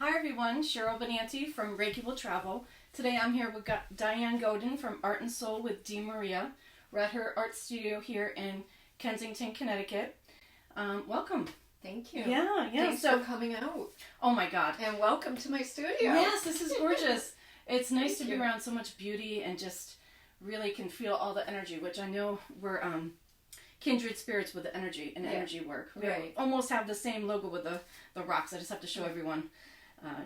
Hi everyone, Cheryl Benanti from Reiki Will Travel. Today I'm here with Diane Godin from Art and Soul with DMaria. We're at her art studio here in Kensington, Connecticut. Welcome. Thank you. Yeah. Thanks for coming out. Oh my God. And welcome to my studio. Yes, this is gorgeous. It's nice to be around so much beauty and just really can feel all the energy, which I know we're kindred spirits with the energy and energy work. We almost have the same logo with the rocks. I just have to show everyone.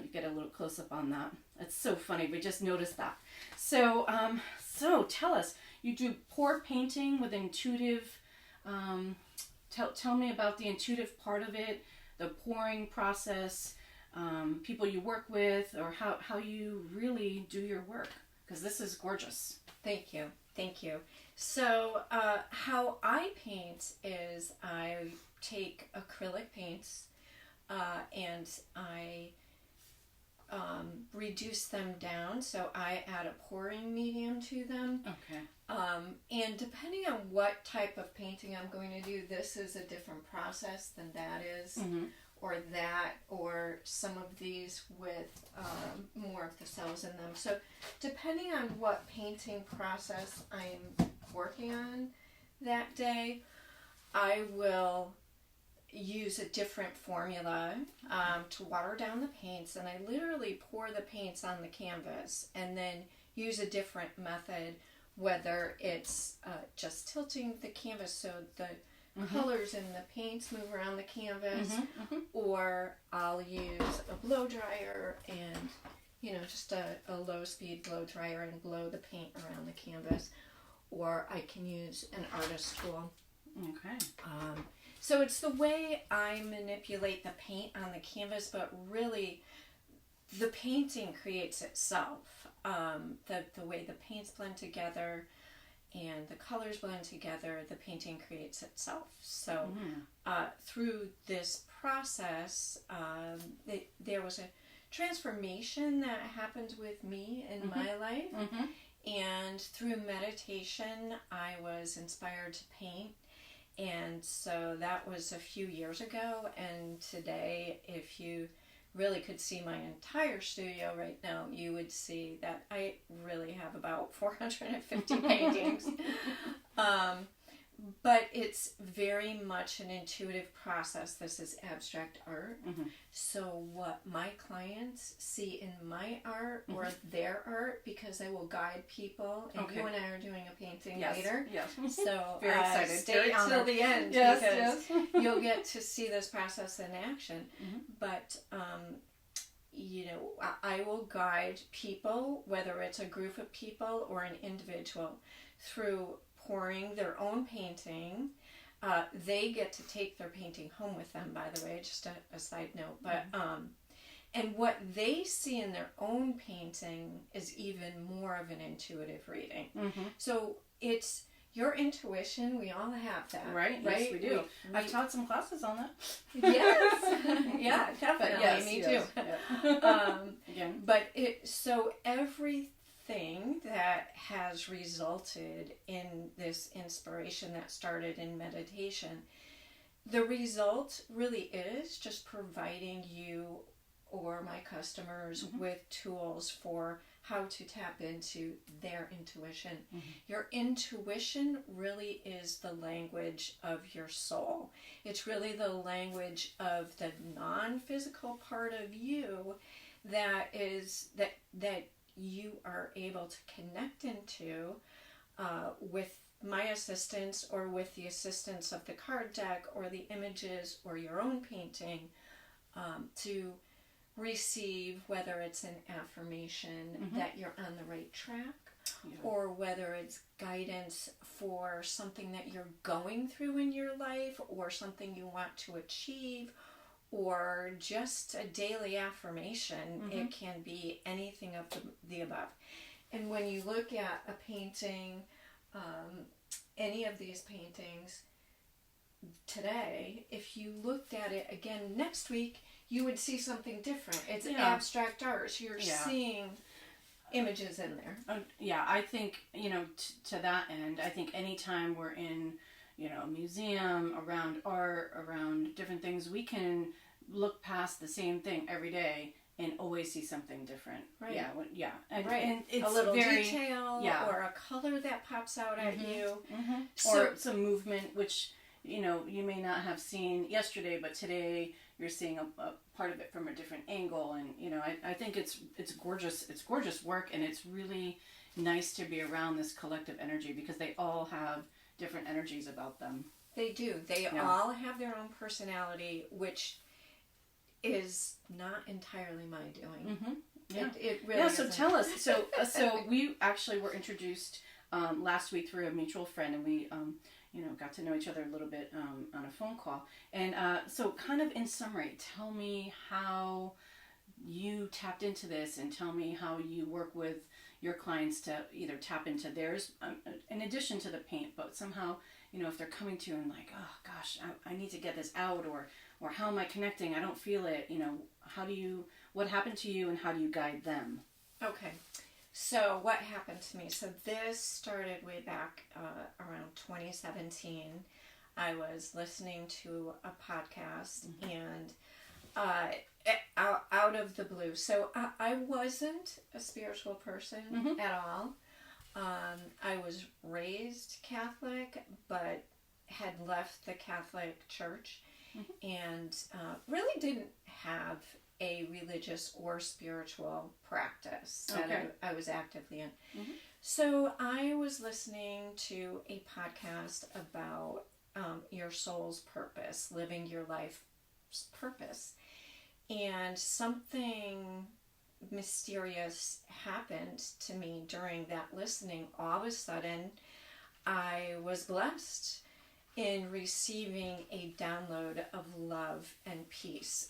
You get a little close up on that. It's so funny. We just noticed that. So tell us, you do pour painting with intuitive. Tell me about the intuitive part of it, the pouring process, people you work with, or how you really do your work. Because this is gorgeous. Thank you. So how I paint is I take acrylic paints and I reduce them down, so I add a pouring medium to them. Okay. And depending on what type of painting I'm going to do, this is a different process than that is, or some of these with more of the cells in them. So depending on what painting process I'm working on that day, I will use a different formula to water down the paints, and I literally pour the paints on the canvas and then use a different method, whether it's just tilting the canvas so the colors and the paints move around the canvas, or I'll use a blow dryer and just a low speed blow dryer and blow the paint around the canvas, or I can use an artist tool. Okay. So it's the way I manipulate the paint on the canvas, but really the painting creates itself. The way the paints blend together and the colors blend together, the painting creates itself. So through this process, there was a transformation that happened with me in my life. And through meditation, I was inspired to paint. And so that was a few years ago, and today, if you really could see my entire studio right now, you would see that I really have about 450 paintings. But it's very much an intuitive process. This is abstract art. So what my clients see in my art or their art, because I will guide people, and you and I are doing a painting later. Yes. So very excited. Stay till the end, because you'll get to see this process in action. But I will guide people, whether it's a group of people or an individual, through pouring their own painting. They get to take their painting home with them, by the way, just a side note. But and what they see in their own painting is even more of an intuitive reading. So it's your intuition. We all have that, right? Yes, we do. I've taught some classes on that. Yeah, definitely. Yes, me too. Again, but everything that has resulted in this inspiration that started in meditation, the result really is just providing you or my customers with tools for how to tap into their intuition. Your intuition really is the language of your soul. It's really the language of the non-physical part of you that you are able to connect into with my assistance, or with the assistance of the card deck or the images or your own painting, to receive, whether it's an affirmation that you're on the right track, or whether it's guidance for something that you're going through in your life, or something you want to achieve, or just a daily affirmation. It can be anything of the above. And when you look at a painting, any of these paintings today, if you looked at it again next week, you would see something different. It's abstract art. So you're seeing images in there. I think, to that end, I think anytime we're in, a museum, around art, around different things, we can look past the same thing every day and always see something different. Right. Yeah. Yeah. And it's a little very, detail or a color that pops out at you. Mm-hmm. So, or some movement, which, you may not have seen yesterday, but today you're seeing a part of it from a different angle. And, I think it's gorgeous. It's gorgeous work, and it's really nice to be around this collective energy because they all have different energies about them. They do. They all have their own personality, which is not entirely my doing. Mm-hmm. Yeah. It really so isn't. tell us. So we actually were introduced last week through a mutual friend, and we got to know each other a little bit on a phone call. And so kind of in summary, tell me how you tapped into this, and tell me how you work with your clients to either tap into theirs in addition to the paint, but somehow, if they're coming to you and like, oh gosh, I need to get this out, or how am I connecting? I don't feel it. What happened to you, and how do you guide them? Okay. So what happened to me? So this started way back around 2017. I was listening to a podcast, and out of the blue. So I wasn't a spiritual person at all. I was raised Catholic, but had left the Catholic Church, and really didn't have a religious or spiritual practice that I was actively in. So I was listening to a podcast about your soul's purpose, living your life's purpose. And something mysterious happened to me during that listening. All of a sudden, I was blessed in receiving a download of love and peace.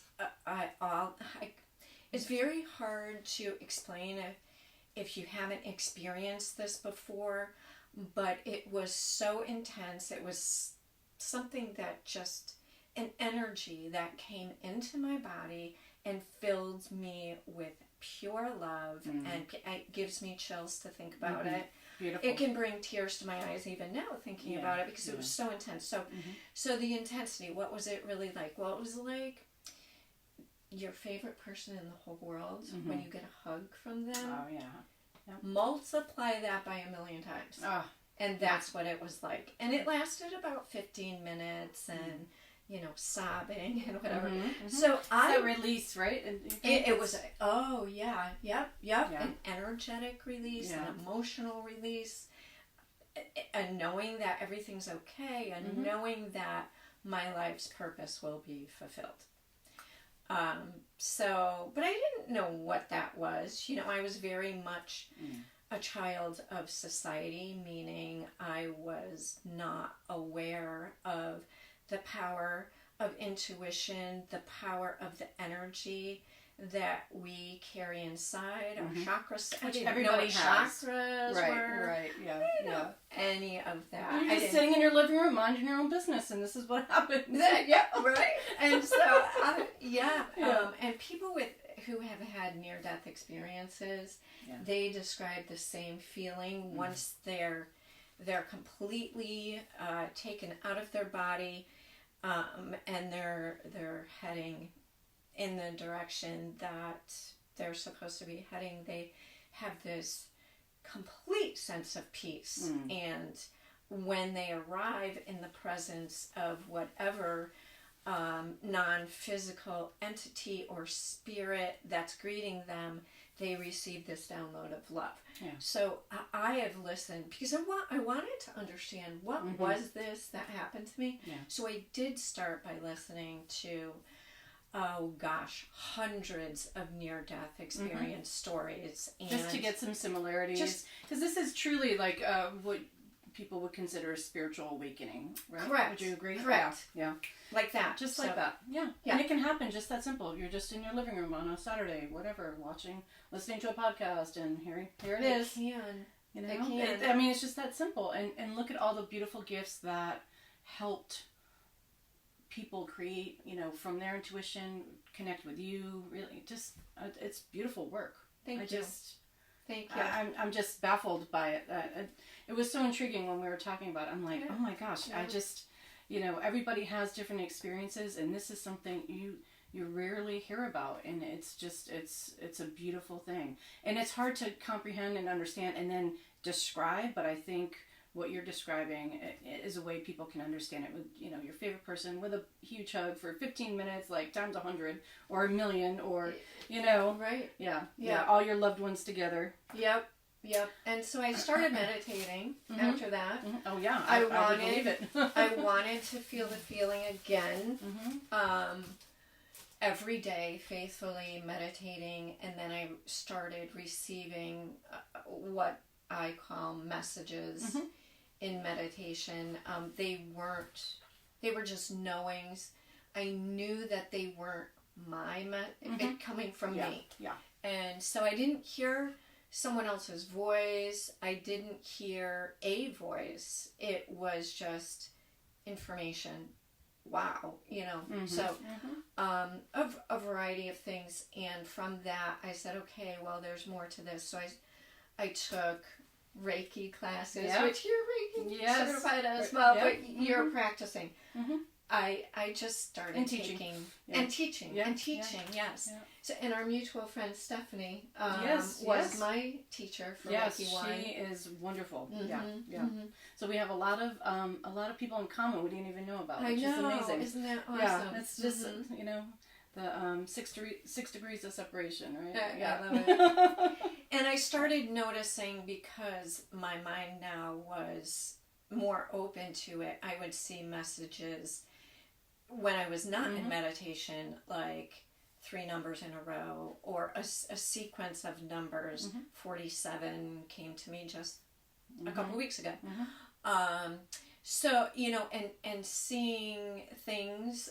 It's very hard to explain if you haven't experienced this before, but it was so intense. It was something that just, an energy that came into my body and filled me with pure love, and it gives me chills to think about it. Beautiful. It can bring tears to my eyes even now thinking about it, because it was so intense. So the intensity, what was it really like? Well, it was like your favorite person in the whole world when you get a hug from them. Oh, yeah. Yep. Multiply that by 1,000,000 times. Oh. And that's what it was like. And it lasted about 15 minutes, and sobbing and whatever. So it's a release, right? It was an energetic release, an emotional release, and knowing that everything's okay, and knowing that my life's purpose will be fulfilled. But I didn't know what that was. I was very much a child of society, meaning I was not aware of the power of intuition, the power of the energy that we carry inside our chakras. Which I didn't everybody know what has. Chakras were. Right, yeah. I didn't know any of that. You're just sitting in your living room, minding your own business, and this is what happens. Yeah, right. And so, and people who have had near-death experiences, they describe the same feeling once they're completely taken out of their body, and they're heading in the direction that they're supposed to be heading. They have this complete sense of peace, and when they arrive in the presence of whatever non-physical entity or spirit that's greeting them, they receive this download of love. Yeah. So I have listened because I wanted to understand what was this that happened to me. Yeah. So I did start by listening to, hundreds of near-death experience stories. And just to get some similarities. Because this is truly like what people would consider a spiritual awakening, right? Correct. Would you agree? Correct. Yeah. Like that. Just like that. Yeah. And it can happen just that simple. You're just in your living room on a Saturday, whatever, listening to a podcast, and here it is. It can. It can. It's just that simple. And look at all the beautiful gifts that helped people create, from their intuition, connect with you. Really, just, it's beautiful work. Thank you. Thank you. I'm just baffled by it. It was so intriguing when we were talking about it. I'm like, oh my gosh, I just, everybody has different experiences, and this is something you rarely hear about, and it's just it's a beautiful thing, and it's hard to comprehend and understand and then describe. But I think what you're describing is a way people can understand it with, your favorite person with a huge hug for 15 minutes, like times 100 or a million, or right. Yeah, all your loved ones together. Yep. And so I started meditating after that. Mm-hmm. Oh yeah, I would believe it. I wanted to feel the feeling again. Every day, faithfully meditating, and then I started receiving what I call messages in meditation. They were just knowings. I knew that they weren't it coming from me. Yeah. And so I didn't hear someone else's voice. I didn't hear a voice. It was just information. Wow, so a variety of things. And from that, I said, okay, well, there's more to this. So I took Reiki classes, which you're Reiki certified as well, but you're practicing. I just started taking and teaching. Yes. Yeah. So, and our mutual friend Stephanie was my teacher for Reiki 1. She is wonderful. Yeah. So we have a lot of people in common we didn't even know about, which is amazing. Isn't that awesome? Yeah, it's just the 6 degrees of separation, right? I love it. And I started noticing, because my mind now was more open to it, I would see messages when I was not in meditation, like 3 numbers in a row, or a sequence of numbers. 47 came to me just a couple weeks ago. So, and seeing things,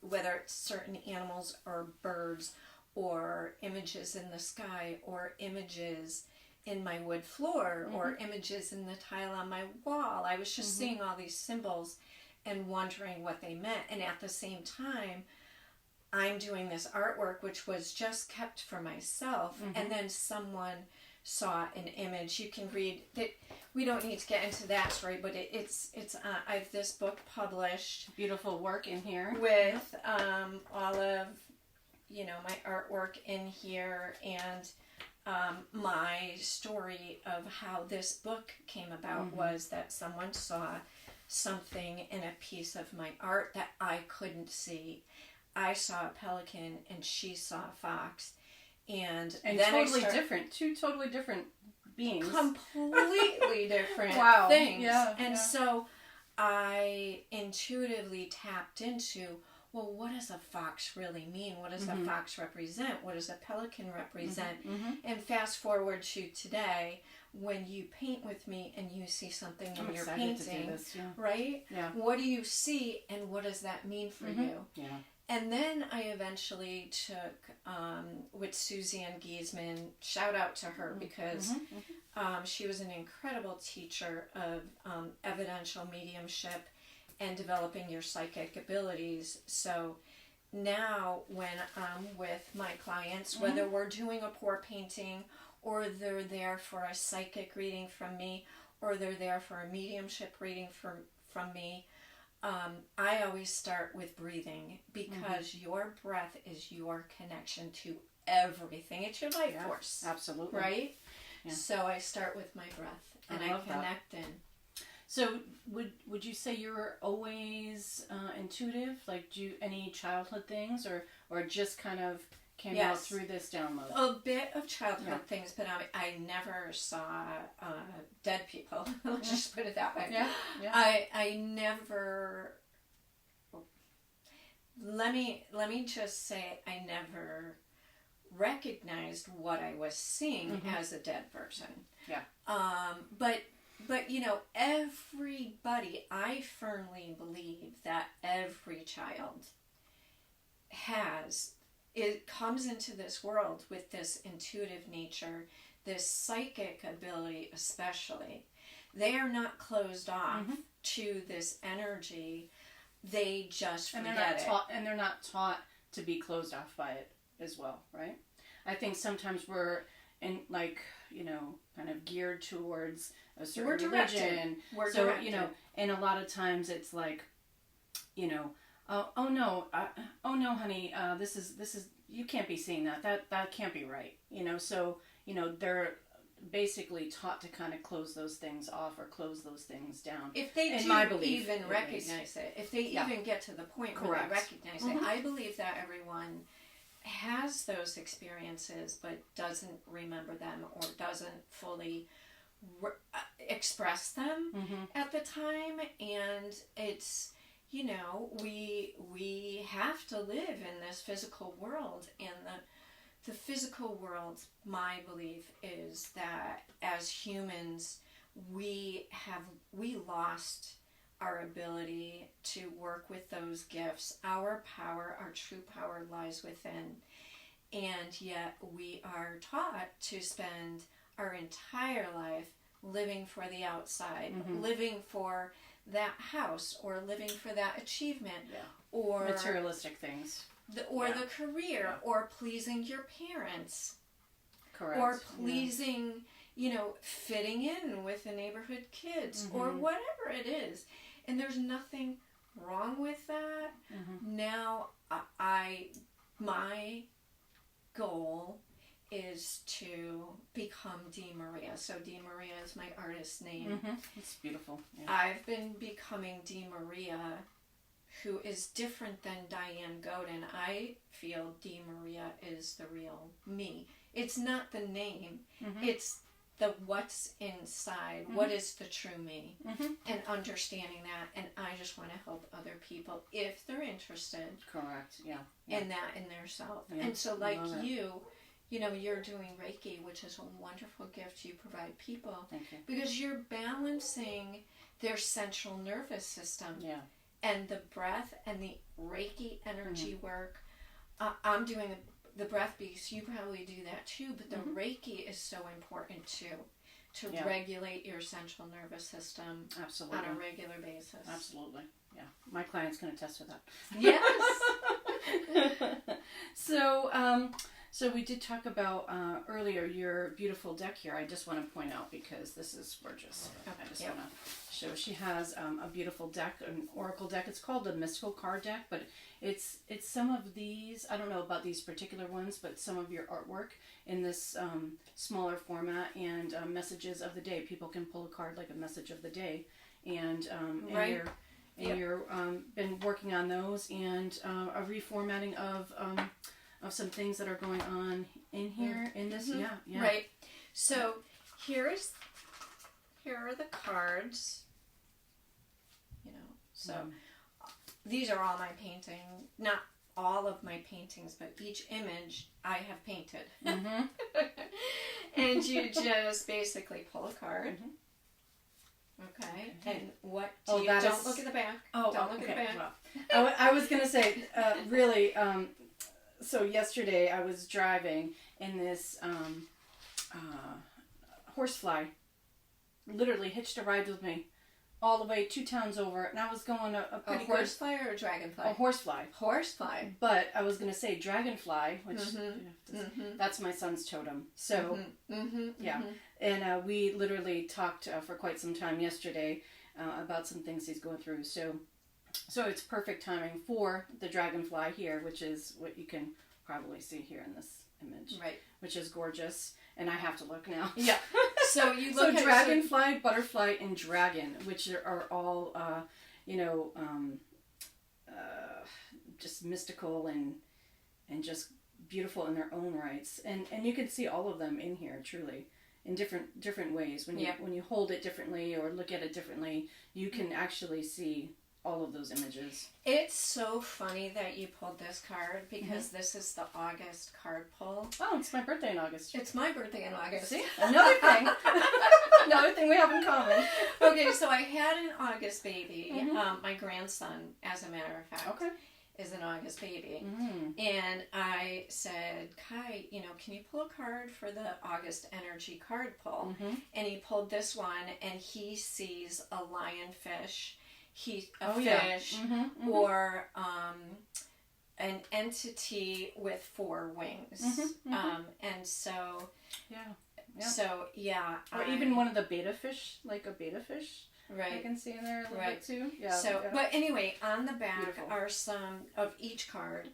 whether it's certain animals or birds, or images in the sky, or images in my wood floor, or images in the tile on my wall. I was just seeing all these symbols and wondering what they meant. And at the same time, I'm doing this artwork, which was just kept for myself. And then someone saw an image. You can read that. We don't need to get into that story, but it's I have this book published. Beautiful work in here with all of my artwork in here, and my story of how this book came about was that someone saw something in a piece of my art that I couldn't see. I saw a pelican and she saw a fox, and then two totally different beings, completely different things. And so I intuitively tapped into, well, what does a fox really mean? What does a fox represent? What does a pelican represent? And fast forward to today, when you paint with me and you see something when you're painting, right? Yeah. What do you see, and what does that mean for you? Yeah. And then I eventually took, with Suzanne Giesman, shout out to her, because she was an incredible teacher of evidential mediumship and developing your psychic abilities. So now when I'm with my clients, whether we're doing a pour painting, or they're there for a psychic reading from me, or they're there for a mediumship reading from me, I always start with breathing, because your breath is your connection to everything. It's your life force. Absolutely. Right? Yeah. So I start with my breath, and I connect in. So would you say you were always intuitive? Like, do you any childhood things, or just kind of came out through this download? A bit of childhood things, but I never saw dead people. Let's just put it that way. Yeah. I never. Let me just say, I never recognized what I was seeing as a dead person. Yeah. But everybody, I firmly believe that every child comes into this world with this intuitive nature, this psychic ability especially. They are not closed off to this energy. They just forget it. And they're not taught to be closed off by it as well, right? I think sometimes we're in, kind of geared towards a certain religion. We're so, directed. And a lot of times it's like, oh no, honey, this is you can't be seeing that can't be right, so they're basically taught to kind of close those things off or close those things down. If they in do my belief, even recognize it, if they even get to the point where they recognize it, I believe that everyone has those experiences but doesn't remember them or doesn't fully express them at the time. And it's, we have to live in this physical world, and the physical world, my belief is that as humans, we lost our ability to work with those gifts. Our power, our true power lies within. And yet we are taught to spend our entire life living for the outside, living for that house, or living for that achievement, or materialistic things. The career, or pleasing your parents. Correct. Or pleasing, fitting in with the neighborhood kids, or whatever it is. And there's nothing wrong with that. Now, my goal is to become DMaria. So DMaria is my artist name. It's beautiful. Yeah. I've been becoming DMaria, who is different than Diane Godin. I feel DMaria is the real me. It's not the name. It's the what's inside. What is the true me? And understanding that. And I just want to help other people if they're interested. Correct. Yeah. In that, in their self. Yeah. And so like you're doing Reiki, which is a wonderful gift you provide people. Thank you. Because you're balancing their central nervous system. Yeah. And the breath and the Reiki energy work. I'm doing the breath because you probably do that too, but the Reiki is so important too, to regulate your central nervous system. Absolutely. On a regular basis. Absolutely. Yeah. My clients can attest to that. Yes. So we did talk about earlier your beautiful deck here. I just want to point out because this is gorgeous. I just want to show. She has a beautiful deck, an oracle deck. It's called the Mystical Card Deck, but it's some of these. I don't know about these particular ones, but some of your artwork in this smaller format and messages of the day. People can pull a card like a message of the day, and you're been working on those and a reformatting of some things that are going on in here in this. Right. So here are the cards. So these are all my painting. Not all of my paintings, but each image I have painted. And you just basically pull a card. Okay. And what do you... Don't look at the back. Don't look at the back. Well, I was going to say, really... So yesterday I was driving and this horsefly literally hitched a ride with me all the way 2 towns over, and I was going a pretty good... A horsefly or a dragonfly? A horsefly. Horsefly. But I was going to say dragonfly, which that's my son's totem. So, and we literally talked for quite some time yesterday about some things he's going through. So it's perfect timing for the dragonfly here, which is what you can probably see here in this image. Right. Which is gorgeous. And I have to look now. Yeah. So you look at... dragonfly, butterfly, and dragon, which are all, just mystical and just beautiful in their own rights. And you can see all of them in here, truly. In different ways. When you hold it differently or look at it differently, you can actually see all of those images. It's so funny that you pulled this card because this is the August card pull. Oh, it's my birthday in August. It's my birthday in August. See? Another thing. Another thing we have in common. Okay, so I had an August baby. My grandson, as a matter of fact, is an August baby. And I said, Kai, can you pull a card for the August energy card pull? And he pulled this one, and he sees a lionfish, fish, or an entity with 4 wings. And so... Yeah. So, or even one of the beta fish, like a beta fish. Right. I can see in there a little Right. bit too. Yeah. So, yeah. but anyway, on the back Beautiful. are some of each card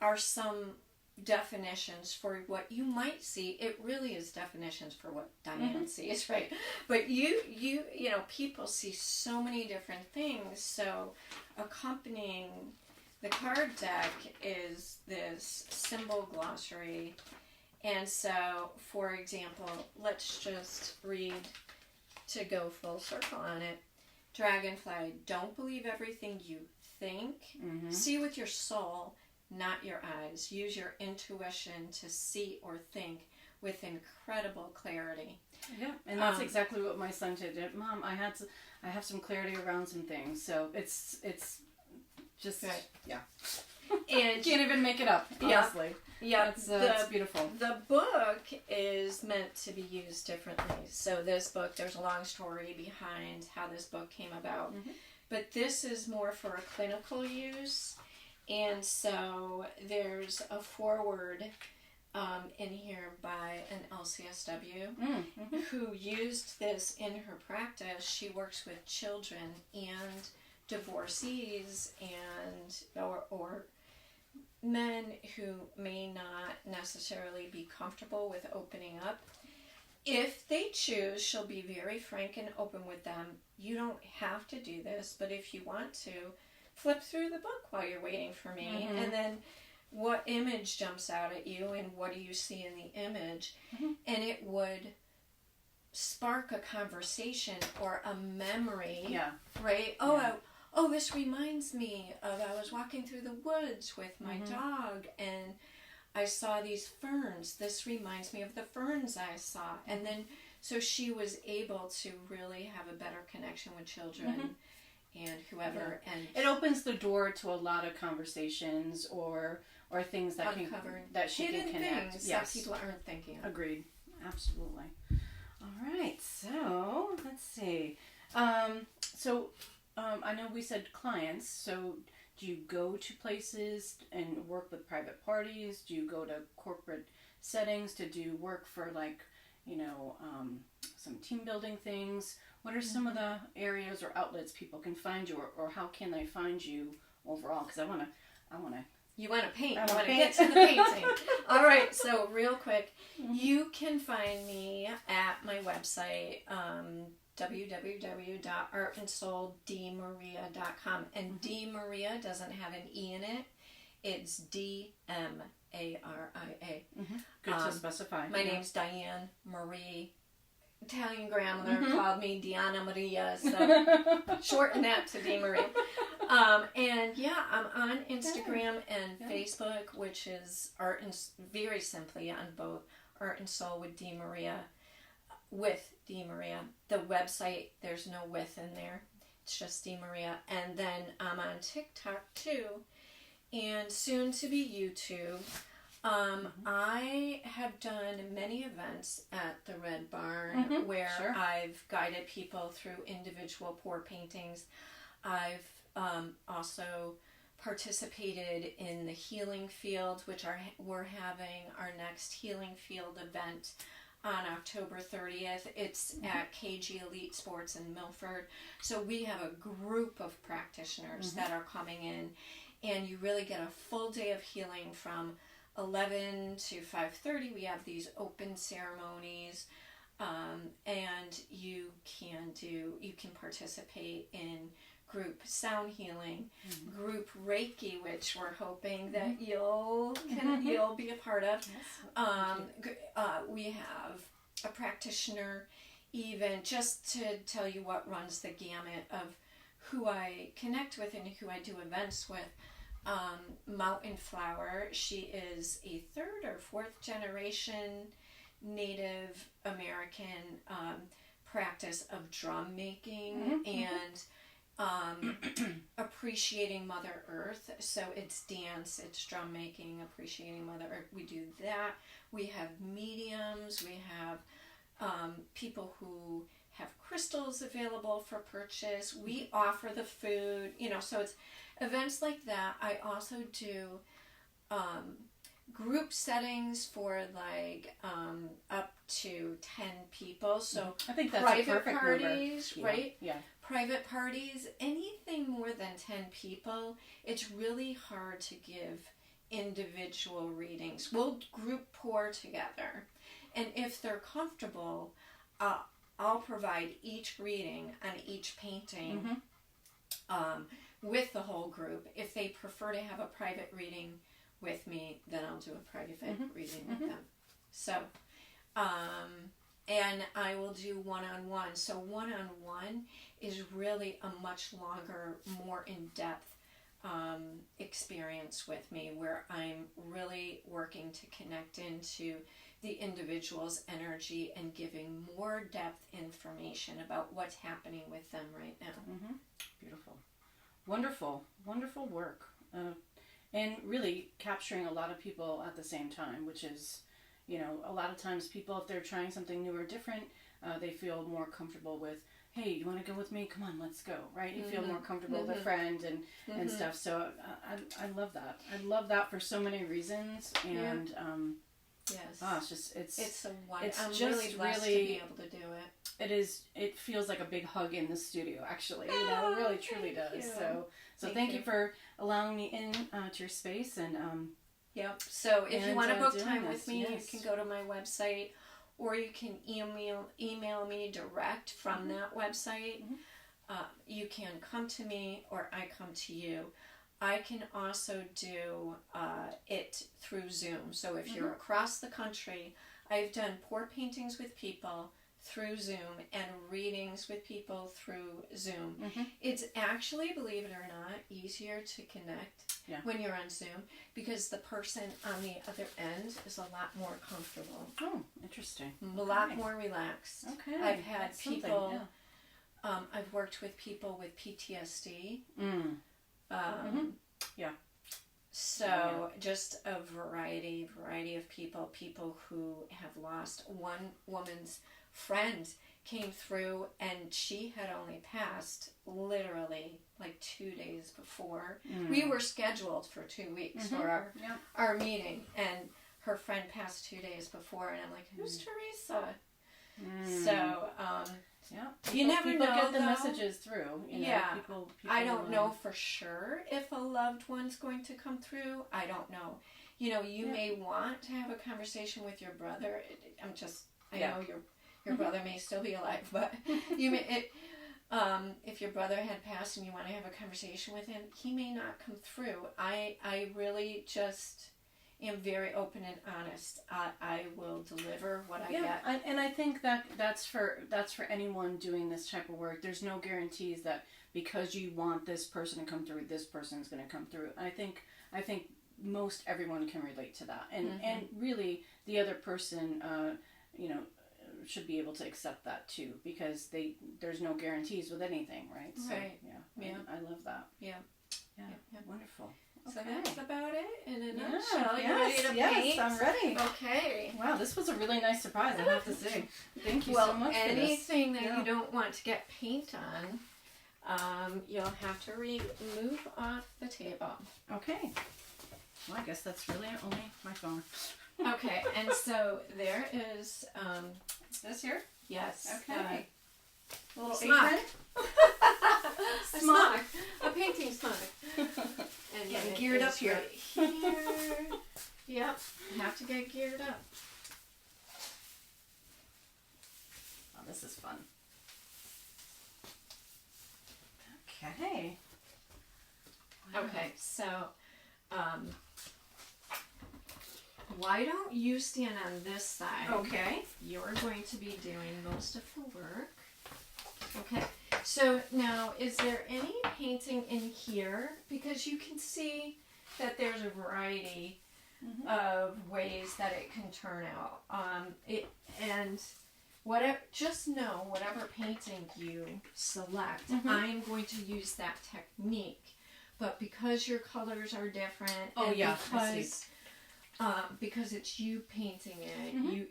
are some definitions for what you might see. It really is definitions for what Diane sees, right? But you know, people see so many different things. So, accompanying the card deck is this symbol glossary. And so, for example, let's just read to go full circle on it. Dragonfly, don't believe everything you think. See with your soul, not your eyes. Use your intuition to see or think with incredible clarity. Yeah, and that's exactly what my son did. Mom, I have some clarity around some things. So it's just right. Yeah. And can't even make it up. Honestly. Yeah, that's beautiful. The book is meant to be used differently. So this book, there's a long story behind how this book came about. But this is more for a clinical use. And so there's a foreword in here by an LCSW who used this in her practice. She works with children and divorcees and or men who may not necessarily be comfortable with opening up. If they choose, she'll be very frank and open with them. You don't have to do this, but if you want to, flip through the book while you're waiting for me, and then what image jumps out at you and what do you see in the image, and it would spark a conversation or a memory, right? Oh, this reminds me of I was walking through the woods with my dog and I saw these ferns. This reminds me of the ferns I saw. And then, so she was able to really have a better connection with children and whoever. And it opens the door to a lot of conversations or things that she can connect. Things that people aren't thinking of. Agreed. Absolutely. All right. So let's see. I know we said clients. So do you go to places and work with private parties? Do you go to corporate settings to do work for some team building things? What are some of the areas or outlets people can find you, or how can they find you overall? Because I want to. You want to paint. I want to get to the painting. All right. So real quick, you can find me at my website, www.artandsouldmaria.com. And DMaria doesn't have an E in it. It's DMaria. Good to specify. My name's Diane Marie. Italian grandmother called me Diana Maria, so shorten that to DMaria. And yeah, I'm on Instagram and Facebook, which is Art and very simply on both Art and Soul with DMaria. With DMaria. The website, there's no with in there. It's just DMaria. And then I'm on TikTok too. And soon to be YouTube. I have done many events at the Red Barn where I've guided people through individual pour paintings. I've also participated in the healing field, which we're having our next healing field event on October 30th. It's at KG Elite Sports in Milford. So we have a group of practitioners that are coming in, and you really get a full day of healing from 11 to 5:30. We have these open ceremonies, and you can participate in group sound healing, group Reiki, which we're hoping that you'll be a part of. We have a practitioner, even just to tell you what runs the gamut of who I connect with and who I do events with. Mountain Flower, she is a 3rd or 4th generation Native American practice of drum making and appreciating Mother Earth. So it's dance, it's drum making, appreciating Mother Earth. We do that. We have mediums. We have people who have crystals available for purchase. We offer the food, so it's events like that. I also do group settings for up to 10 people. So I think that's private a perfect parties, number. right? Yeah. private parties, anything more than 10 people, it's really hard to give individual readings. We'll group pour together, and if they're comfortable, I'll provide each reading on each painting with the whole group. If they prefer to have a private reading with me, then I'll do a private reading with them. So, and I will do one-on-one. So one-on-one is really a much longer, more in-depth experience with me, where I'm really working to connect into the individual's energy and giving more depth information about what's happening with them right now. Beautiful. Wonderful. Wonderful work. And really capturing a lot of people at the same time, which is, a lot of times people, if they're trying something new or different, they feel more comfortable with, hey, you want to go with me? Come on, let's go, right? You feel more comfortable with a friend and stuff. So I love that. I love that for so many reasons. And yes, it's a one. I'm just really blessed to be able to do it. It is. It feels like a big hug in the studio. Actually, it really truly does. So thank you for allowing me in to your space and. Yep. So if you want to book time with me, yes. you can go to my website, or you can email me direct from that website. You can come to me, or I come to you. I can also do it through Zoom. So if you're across the country, I've done pour paintings with people through Zoom and readings with people through Zoom. It's actually, believe it or not, easier to connect when you're on Zoom, because the person on the other end is a lot more comfortable. Oh, interesting. A lot more relaxed. Okay. I've had people, I've worked with people with PTSD. So just a variety of people who have lost. One woman's friend came through, and she had only passed literally like 2 days before. We were scheduled for 2 weeks for our meeting, and her friend passed 2 days before, and I'm like, who's Teresa? So, you never know, get the though. Messages through. People I don't know for sure if a loved one's going to come through. I don't know. You may want to have a conversation with your brother. I know your brother may still be alive, but you may. If your brother had passed and you want to have a conversation with him, he may not come through. I really just am very open and honest. I will deliver what I get. And I think that's for anyone doing this type of work. There's no guarantees that because you want this person to come through, this person's going to come through. I think most everyone can relate to that, and really the other person, should be able to accept that too, because there's no guarantees with anything, right? So, right. I love that. Yeah. Wonderful. So Okay. that's about it in a nutshell. You ready to paint? Yes, I'm ready. Okay. Wow, this was a really nice surprise, I have to say. Thank you so much for this. Anything that you don't want to get paint on, you'll have to move off the table. Okay. Well, I guess that's really only my phone. Okay, and so there is... this here? Yes. Okay. A little smock. apron. A smock. A painting smock. And getting geared up here. Right here. Yep. Have to get geared up. Oh, this is fun. Okay. Wow. Okay, so why don't you stand on this side? Okay. You're going to be doing most of the work. Okay. So now, is there any painting in here? Because you can see that there's a variety of ways that it can turn out. Just know whatever painting you select, I'm going to use that technique. But because your colors are different, because it's you painting it,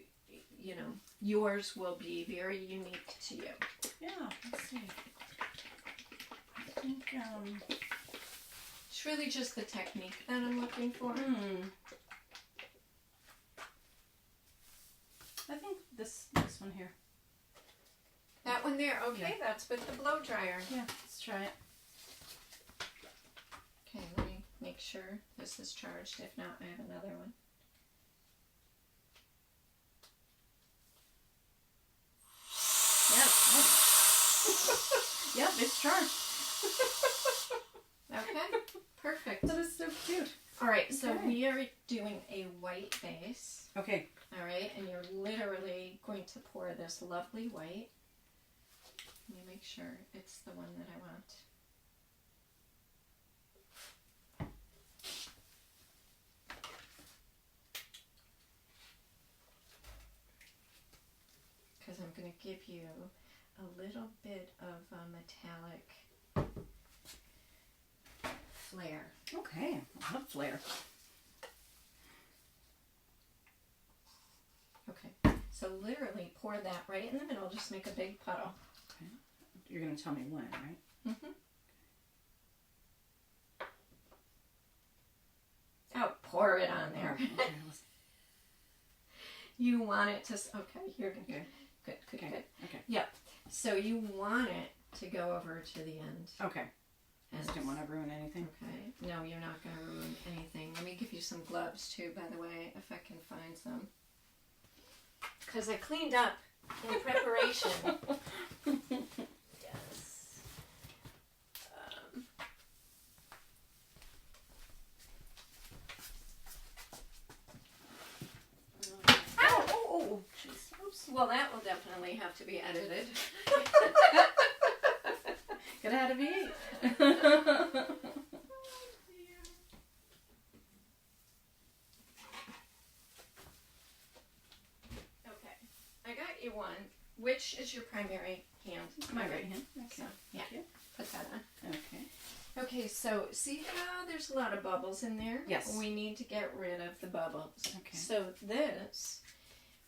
yours will be very unique to you. Yeah, let's see. I think, it's really just the technique that I'm looking for. I think this one here. That one there. Okay, that's with the blow dryer. Yeah, let's try it. Okay, let me make sure this is charged. If not, I have another one. Yep. Yep, it's charged. Okay, perfect. That is so cute. All right, so Okay. we are doing a white base. Okay. All right, and you're literally going to pour this lovely white. Let me make sure it's the one that I want. Because I'm going to give you a little bit of a metallic flare. Okay. I love flare. Okay, so literally pour that right in the middle. Just make a big puddle. Okay. You're going to tell me when, right? Mm-hmm. Oh, pour it on there. Okay. You want it to... Okay, you're going to... Okay. Good, good, Okay. good. Okay. Yep. So you want it to go over to the end. Okay. I And just didn't want to ruin anything. okay. No, you're not going to ruin anything. Let me give you some gloves too, by the way, if I can find some. Because I cleaned up in preparation. Yes. Oh, jeez. Oops. Well, that will definitely have to be edited. Could have had to be 8. Okay. I got you one. Which is your primary hand? My right hand. Okay. So, yeah. Thank you. Put that on. Okay. Okay, so see how there's a lot of bubbles in there? Yes. We need to get rid of the bubbles. Okay. So this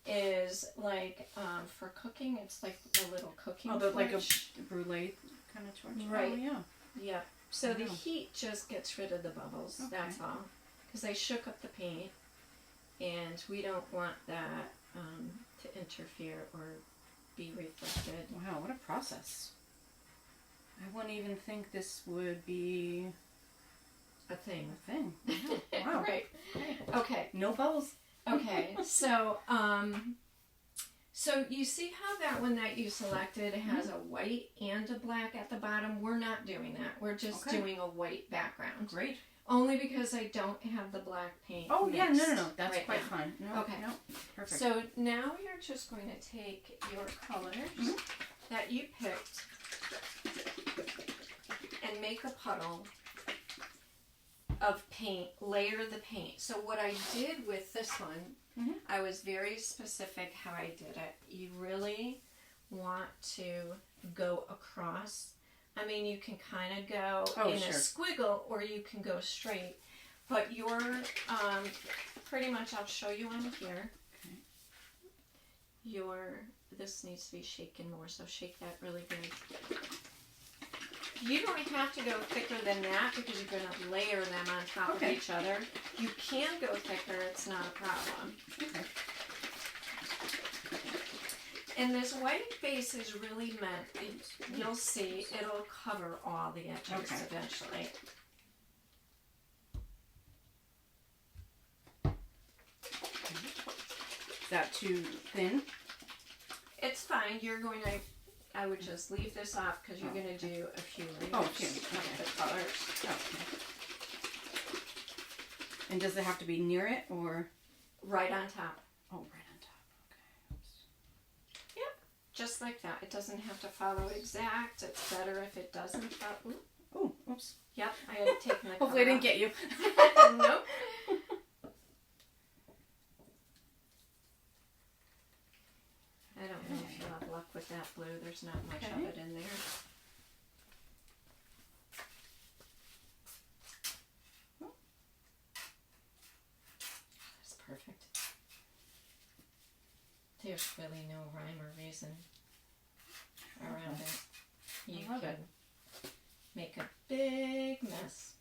is like, for cooking, it's like a little cooking torch. Like a brulee kind of torch. Right. Oh, yeah. Yep. So the Wow. heat just gets rid of the bubbles. Okay. That's all. Because I shook up the paint, and we don't want that to interfere or be reflected. Wow, what a process. I wouldn't even think this would be A thing. a thing. Wow. Right. Okay. Okay. No bubbles. Okay. So, so you see how that one that you selected has a white and a black at the bottom? We're not doing that. We're just Okay. doing a white background. Great. Only because I don't have the black paint. Oh, yeah, no. mixed That's right quite now. fine. No, Okay. No. Perfect. So now you're just going to take your colors that you picked and make a puddle of paint, layer the paint. So what I did with this one, I was very specific how I did it. You really want to go across. I mean, you can kind of go in a squiggle or you can go straight. But you're pretty much, I'll show you on here. Okay. This needs to be shaken more, so shake that really good. You don't have to go thicker than that because you're going to layer them on top of each other. You can go thicker, it's not a problem. Okay. And this white base is really meant, you'll see, it'll cover all the edges eventually. Is that too thin? It's fine. You're going to, I would just leave this off because you're going to do a few layers Oh, okay. of the colors. Okay. And does it have to be near it or? Right on top. Oh, right on top. Okay. Oops. Yep. Just like that. It doesn't have to follow exact. It's better if it doesn't follow. Oh, oops. Yep. I had taken the Hopefully I didn't get you. Nope. I don't know if you'll have luck with that blue. There's not much of it in there. That's perfect. There's really no rhyme or reason around it. You can make a big mess.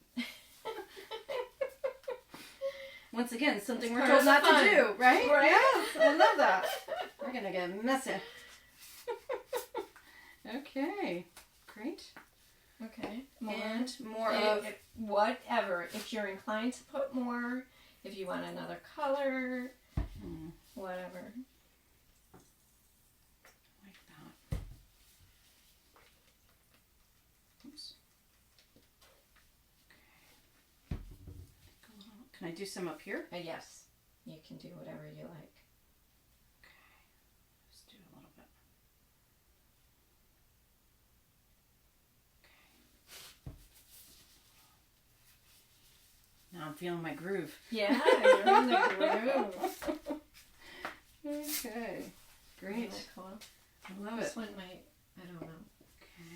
Once again, something we're part told of the not fun. to do, right? Right. Yes, I love that. We're gonna get messy. Okay. Great. Okay. And more of... whatever. If you're inclined to put more, if you want another color, whatever. Like that. Oops. Okay. Can I do some up here? Yes. You can do whatever you like. Just do a little bit. Okay. Now I'm feeling my groove. Yeah, you're in the groove. Okay. Great. Really cool. I love This it. one might, I don't know. Okay.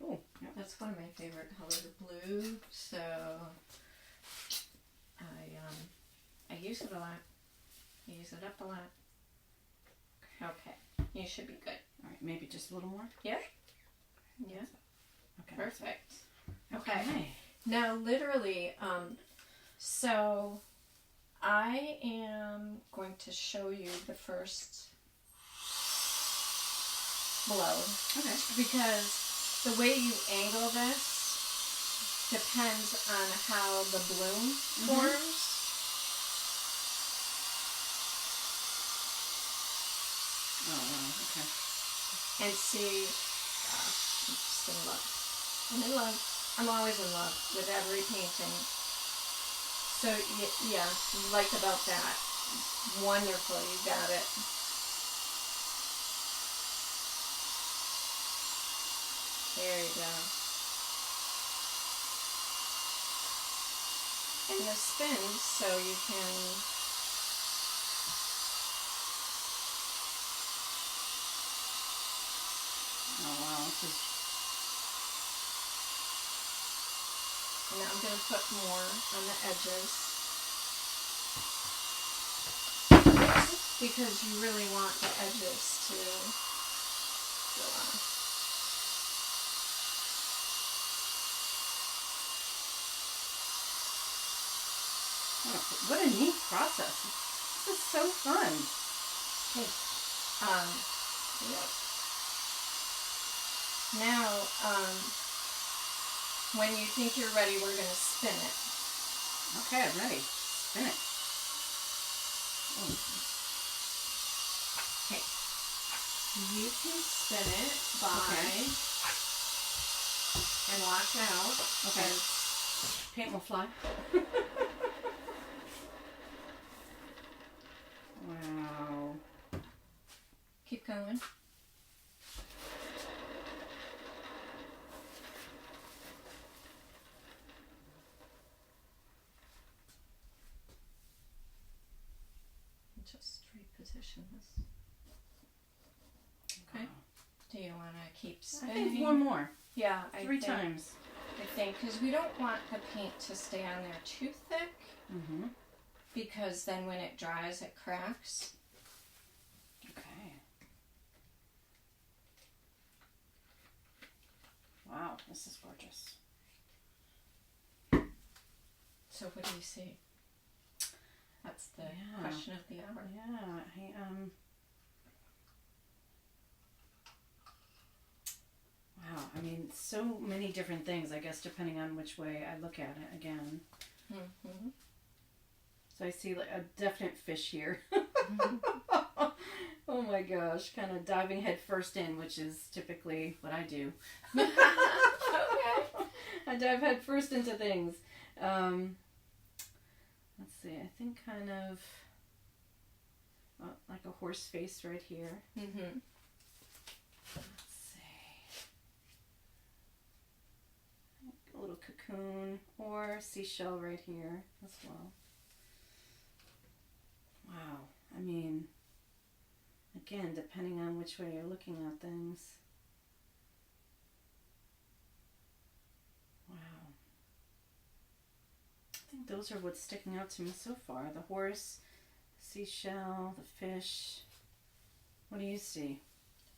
Oh, yeah. That's one of my favorite colors, blue. So I use it a lot. I use it up a lot. Okay. You should be good. All right. Maybe just a little more. Yeah. Yeah. Okay. Perfect. Okay. Now, literally, so I am going to show you the first blow. Okay. Because the way you angle this depends on how the bloom forms. Oh, wow. Okay. And see, I'm just in love. I'm in love. I'm always in love with every painting. So, yeah, you liked about that. Wonderful, you got it. There you go. And the spins, so you can... Oh, wow. This is... And now I'm going to put more on the edges. Because you really want the edges to go on. Oh, what a neat process. This is so fun. Okay. Yep. Now, when you think you're ready, we're going to spin it. Okay, I'm ready. Spin it. Oh. Okay. You can spin it by and watch out. Okay. Paint will fly. Wow. Keep going. Just reposition this. Okay. Wow. Do you want to keep I spinning? think one more. Yeah, Three times. I think, because we don't want the paint to stay on there too thick, Mm-hmm. because then when it dries, it cracks. Okay. Wow, this is gorgeous. So what do you see? That's the question of the hour. Yeah, wow, I mean, so many different things, I guess, depending on which way I look at it again. Mm-hmm. So I see like a definite fish here. Oh my gosh, kind of diving head first in, which is typically what I do. Okay. I dive head first into things. Let's see, I think kind of like a horse face right here. Mm-hmm. Let's see. A little cocoon or seashell right here as well. Wow, I mean, again, depending on which way you're looking at things. Wow. I think those are what's sticking out to me so far. The horse, seashell, the fish. What do you see?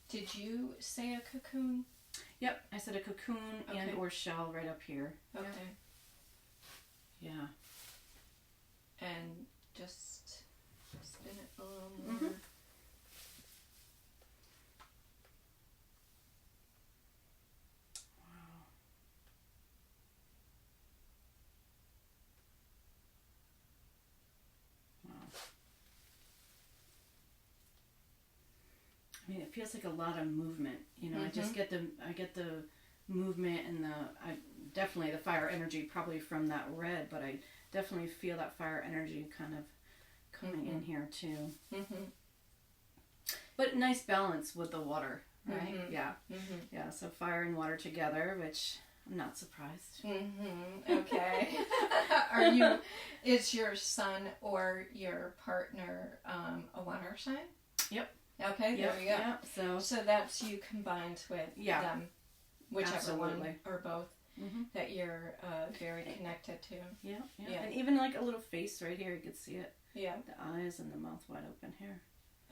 Did you say a cocoon? Yep, I said a cocoon and or shell right up here. Okay. Yeah. And just spin it a little more. I mean, it feels like a lot of movement. You know, I get the movement and definitely the fire energy probably from that red, but I definitely feel that fire energy kind of coming in here too. But nice balance with the water, right? Yeah. Yeah, so fire and water together, which I'm not surprised. Okay. Is your son or your partner a water sign? Yep. Okay, there we go. Yep. So that's you combined with them, whichever absolutely. one or both that you're very connected to. Yeah. And even like a little face right here, you can see it. Yeah. The eyes and the mouth wide open here.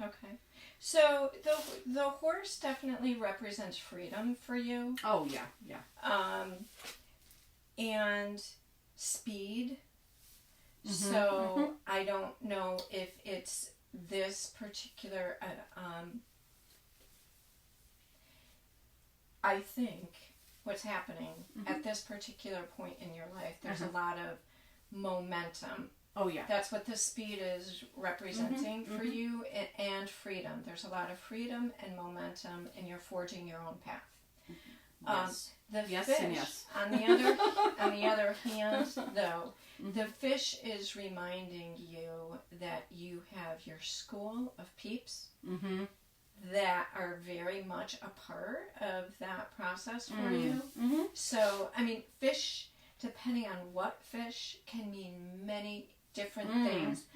Okay. So the horse definitely represents freedom for you. Oh, yeah. And speed. So I don't know if it's this particular I think what's happening at this particular point in your life, there's a lot of momentum. Oh, yeah. That's what the speed is representing for you, and freedom. There's a lot of freedom and momentum, and you're forging your own path. Yes. The yes fish, and yes. on the other hand, though, the fish is reminding you that you have your school of peeps that are very much a part of that process for you. So, I mean, fish, depending on what fish, can mean many different things.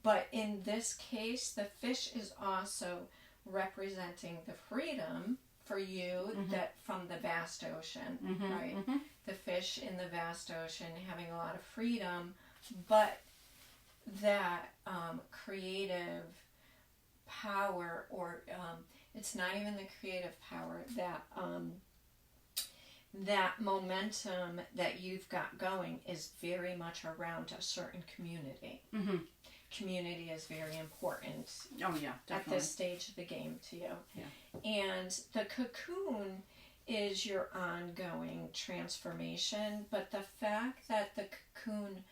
But in this case, the fish is also representing the freedom for you that from the vast ocean, right? The fish in the vast ocean having a lot of freedom, but that creative power, or it's not even the creative power, that momentum that you've got going is very much around a certain community. Community is very important. Oh, yeah, definitely. At this stage of the game to you. Yeah. And the cocoon is your ongoing transformation, but the fact that the cocoon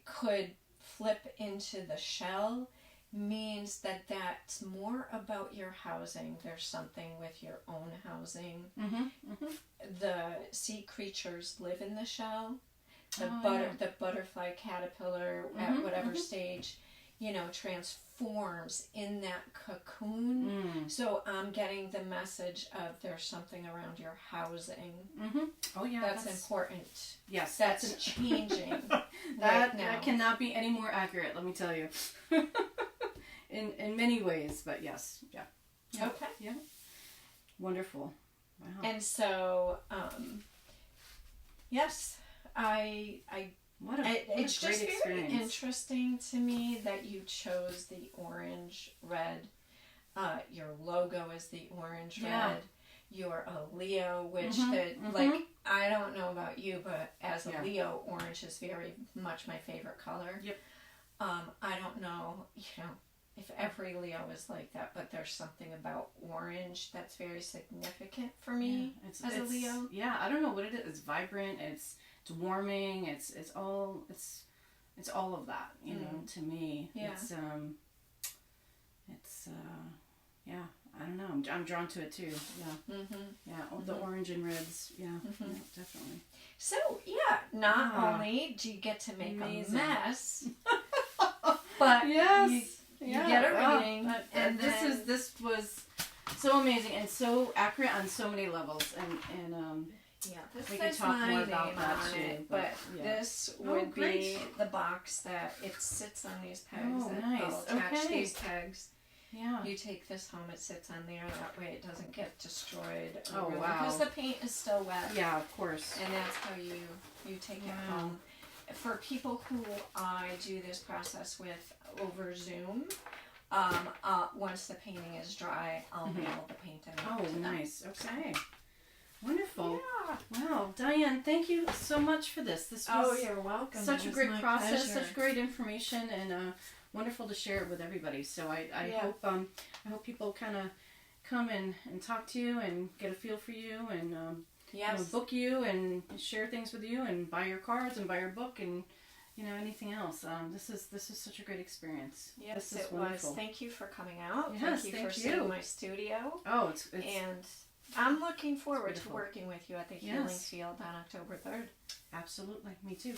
could flip into the shell means that that's more about your housing. There's something with your own housing. The sea creatures live in the shell. The butterfly caterpillar at whatever stage, transforms in that cocoon. So I'm getting the message of there's something around your housing. Oh, yeah. That's important. Yes. That's changing. That cannot be any more accurate, let me tell you. in many ways, but yes. Yeah. Okay. Yeah. Wonderful. Wow. And so, yes, it's just very interesting to me that you chose the orange red. Your logo is the orange red. You're a Leo, which I don't know about you, but as a Leo, orange is very much my favorite color. Yep. I don't know, if every Leo is like that, but there's something about orange that's very significant for me as a Leo. Yeah, I don't know what it is. It's vibrant. It's warming. It's all of that. You know, to me. Yeah. I don't know. I'm drawn to it too. Yeah. Yeah. The orange and reds. Yeah. Yeah, definitely. So not only do you get to make a mess, but you get a reading, and this was so amazing and so accurate on so many levels, and we can talk more about that too. But this would be the box that it sits on these pegs. Oh, nice. I'll attach these pegs. Yeah. You take this home, it sits on there. That way, it doesn't get destroyed. Oh, wow. Because the paint is still wet. Yeah, of course. And that's how you take it home. For people who I do this process with over Zoom, once the painting is dry, I'll mail the painting. Oh, nice. Okay. Wonderful. Yeah. Wow. Diane, thank you so much for this. This was you're welcome. Such a great process, pleasure. such great information, and wonderful to share it with everybody. So I hope people kind of come and talk to you and get a feel for you and book you and share things with you and buy your cards and buy your book and anything else. This is such a great experience. Yes, this is it wonderful. was. Thank you for coming out. Yes, thank you for thank seeing you. my studio. Oh, it's and I'm looking forward to beautiful. working with you at the Healing Yes. Field on October 3rd. Absolutely. Me too.